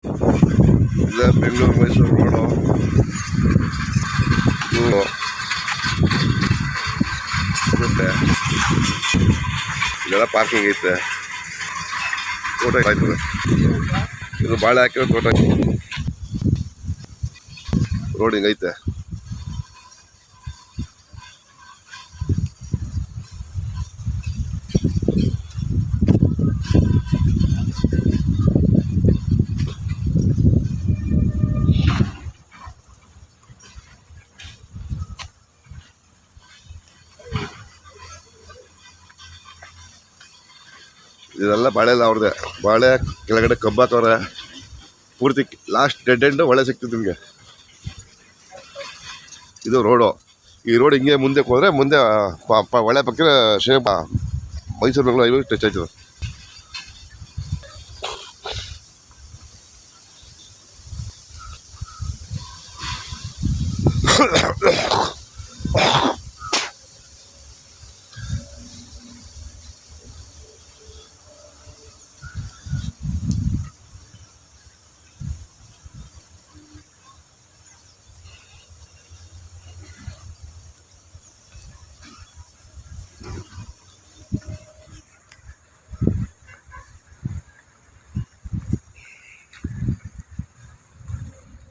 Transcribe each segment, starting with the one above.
ಇಲ್ಲ ಬೆಂಗಳೂರು ಮೈಸೂರು ರೋಡು ಇರುತ್ತೆ. ಇಲ್ಲೆಲ್ಲ ಪಾರ್ಕಿಂಗ್ ಐತೆ. ತೋಟ ಆಯ್ತದೆ. ಇದು ಬಾಳೆ ಹಾಕಿರೋ ತೋಟ. ರೋಡ್ ಹಿಂಗೈತೆ. ಇದೆಲ್ಲ ಬಾಳೆ ಎಲ್ಲ ಅವ್ರದ್ದೇ. ಬಾಳೆ ಕೆಳಗಡೆ ಕಬ್ಬು ಹಾಕವ್ರೆ. ಪೂರ್ತಿ ಲಾಸ್ಟ್ ಡೆಡ್ ಎಂಡು ಒಳ್ಳೆ ಸಿಗ್ತದೆ ನಿಮಗೆ. ಇದು ರೋಡು. ಈ ರೋಡ್ ಹಿಂಗೆ ಮುಂದೆ ಹೋದರೆ ಮುಂದೆ ಒಳ್ಳೆ ಪಕ್ಕ ಮೈಸೂರು ಬೆಂಗಳೂರು ಹೈವೇ ಟಚ್ ಆಯ್ತದೆ.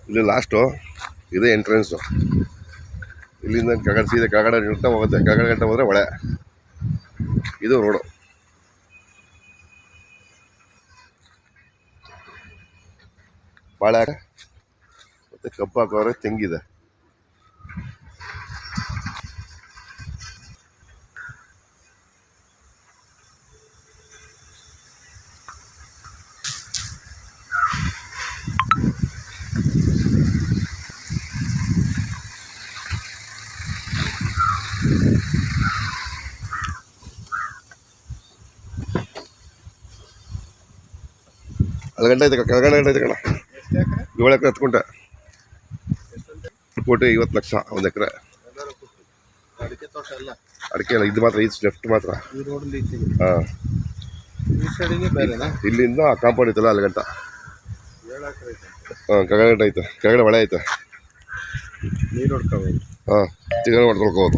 ಇಲ್ಲಿ ಲಾಸ್ಟು ಇದೇ ಎಂಟ್ರೆನ್ಸು. ಇಲ್ಲಿಂದ ಕೆಳಗಡೆ ಸೀದಾ ಕೆಳಗಡೆ ಗಂಟ ಹೋಗುತ್ತೆ. ಕೆಳಗಡೆ ಗಂಟ ಹೋದರೆ ಒಳೆ. ಇದು ರೋಡು. ಬಾಳೆ ಮತ್ತು ಕಬ್ಬು ಹಾಕೋರೆ. ತೆಂಗಿದೆ. ಅದು ಗಂಟೆ ಐತೆ. ಕೆಳಗಡೆ ಗಂಟೆ ಐತೆ ಕಣ. 7 ಎಕರೆ 10 ಗುಂಟೆ. 1,50,00,000 ಒಂದು ಎಕರೆ. ಅಡಿಕೆ ಅಲ್ಲ, ಇದು ಮಾತ್ರ. ಇದು ಲೆಫ್ಟ್ ಮಾತ್ರ. ಹಾಂ, ಇಲ್ಲಿಂದ ಕಾಂಪೌಂಡ್ ಐತಲ್ಲ ಅಲ್ಲಿ ಗಂಟ. ಹಾಂ, ಕೆಳಗಡೆ ಗಂಟೆ ಐತೆ. ಕೆಳಗಡೆ ಒಳೆ ಐತೆ. ಹಾಂ, ತಿರ್ಗಡೆ ಹೊಡ್ಕೊಳ್ಕೋಬೋದು.